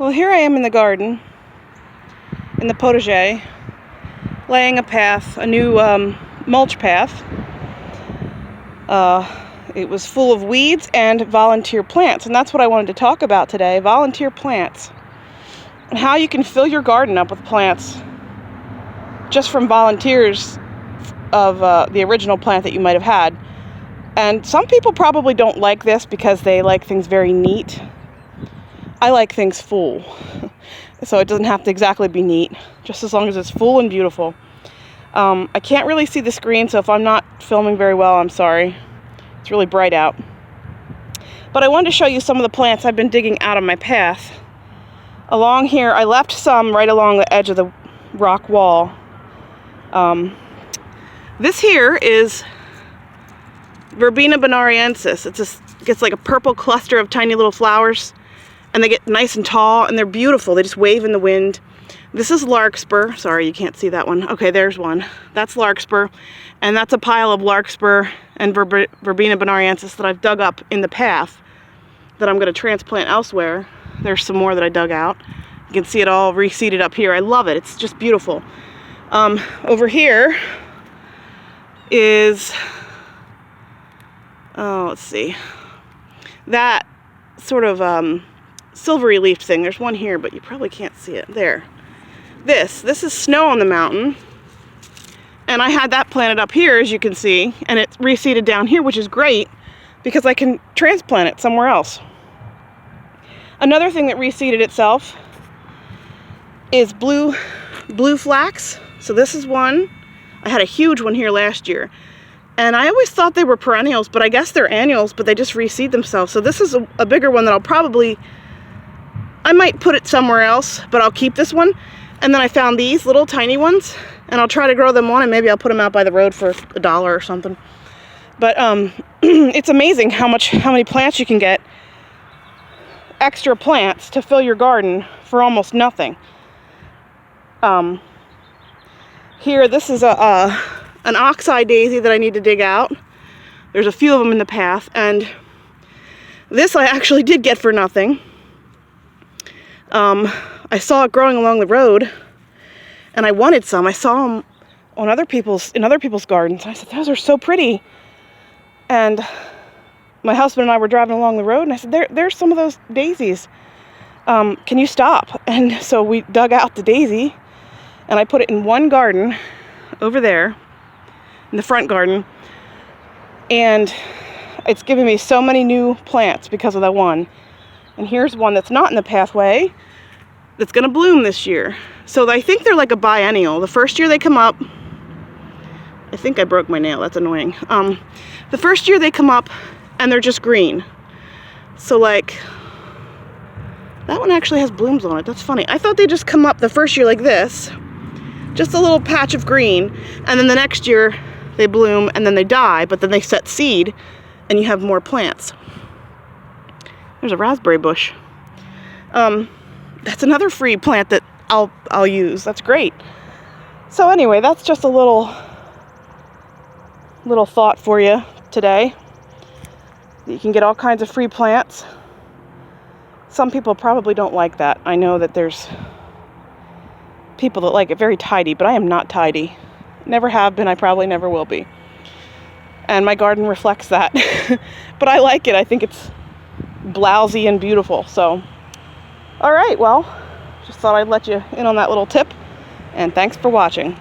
Well, here I am in the garden, in the potager, laying a path, a new mulch path. It was full of weeds and volunteer plants, and that's what I wanted to talk about today, volunteer plants. And how you can fill your garden up with plants just from volunteers of the original plant that you might have had. And some people probably don't like this because they like things very neat. I like things full, so it doesn't have to exactly be neat, just as long as it's full and beautiful. I can't really see the screen, so if I'm not filming very well, I'm sorry. It's really bright out. But I wanted to show you some of the plants I've been digging out of my path. Along here, I left some right along the edge of the rock wall. This here is Verbena bonariensis. It gets like a purple cluster of tiny little flowers, and they get nice and tall, and they're beautiful. They just wave in the wind. This is larkspur. Sorry, you can't see that one. Okay, there's one. That's larkspur, and that's a pile of larkspur and Verbena bonariensis that I've dug up in the path that I'm going to transplant elsewhere. There's some more that I dug out. You can see it all reseeded up here. I love it. It's just beautiful. Over here is, let's see, that sort of silvery leafed thing. There's one here, but you probably can't see it. There. This is snow on the mountain, and I had that planted up here, as you can see, and it's reseeded down here, which is great because I can transplant it somewhere else. Another thing that reseeded itself is blue flax. So this is one. I had a huge one here last year, and I always thought they were perennials, but I guess they're annuals, but they just reseed themselves. So this is a bigger one that I might put it somewhere else, but I'll keep this one. And then I found these little tiny ones, and I'll try to grow them on, and maybe I'll put them out by the road for $1 or something. But it's amazing how many plants you can get, extra plants to fill your garden for almost nothing. Here, this is an Oxide Daisy that I need to dig out. There's a few of them in the path, and this I actually did get for nothing. I saw it growing along the road, and I wanted some. I saw them on in other people's gardens. I said, those are so pretty. And my husband and I were driving along the road, and I said, there's some of those daisies. Can you stop? And so we dug out the daisy, and I put it in one garden over there, in the front garden. And it's given me so many new plants because of that one. And here's one that's not in the pathway that's going to bloom this year. So I think they're like a biennial. The first year they come up, I think I broke my nail, that's annoying. The first year they come up and they're just green. So like, that one actually has blooms on it. That's funny. I thought they just come up the first year like this, just a little patch of green, and then the next year they bloom and then they die, but then they set seed and you have more plants. There's a raspberry bush. That's another free plant that I'll use. That's great. So anyway, that's just a little thought for you today. You can get all kinds of free plants. Some people probably don't like that. I know that there's people that like it very tidy, but I am not tidy. Never have been. I probably never will be. And my garden reflects that. But I like it. I think it's blousy and beautiful. So, all right, well, just thought I'd let you in on that little tip, and thanks for watching.